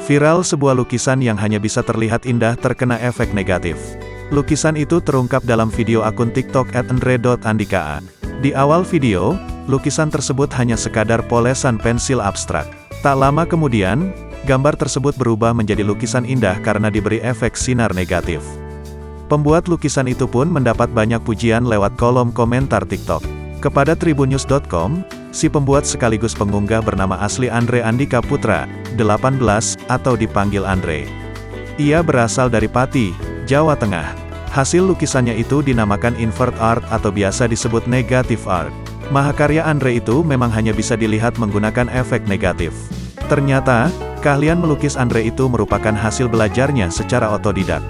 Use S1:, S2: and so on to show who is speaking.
S1: Viral sebuah lukisan yang hanya bisa terlihat indah terkena efek negatif. Lukisan itu terungkap dalam video akun TikTok @andre.andika. Di awal video, lukisan tersebut hanya sekadar polesan pensil abstrak. Tak lama kemudian, gambar tersebut berubah menjadi lukisan indah karena diberi efek sinar negatif. Pembuat lukisan itu pun mendapat banyak pujian lewat kolom komentar TikTok. Kepada tribunnews.com, si pembuat sekaligus pengunggah bernama asli Andre Andika Putra, 18, atau dipanggil Andre. Ia berasal dari Pati, Jawa Tengah. Hasil lukisannya itu dinamakan invert art atau biasa disebut negative art. Mahakarya Andre itu memang hanya bisa dilihat menggunakan efek negatif. Ternyata, keahlian melukis Andre itu merupakan hasil belajarnya secara otodidak.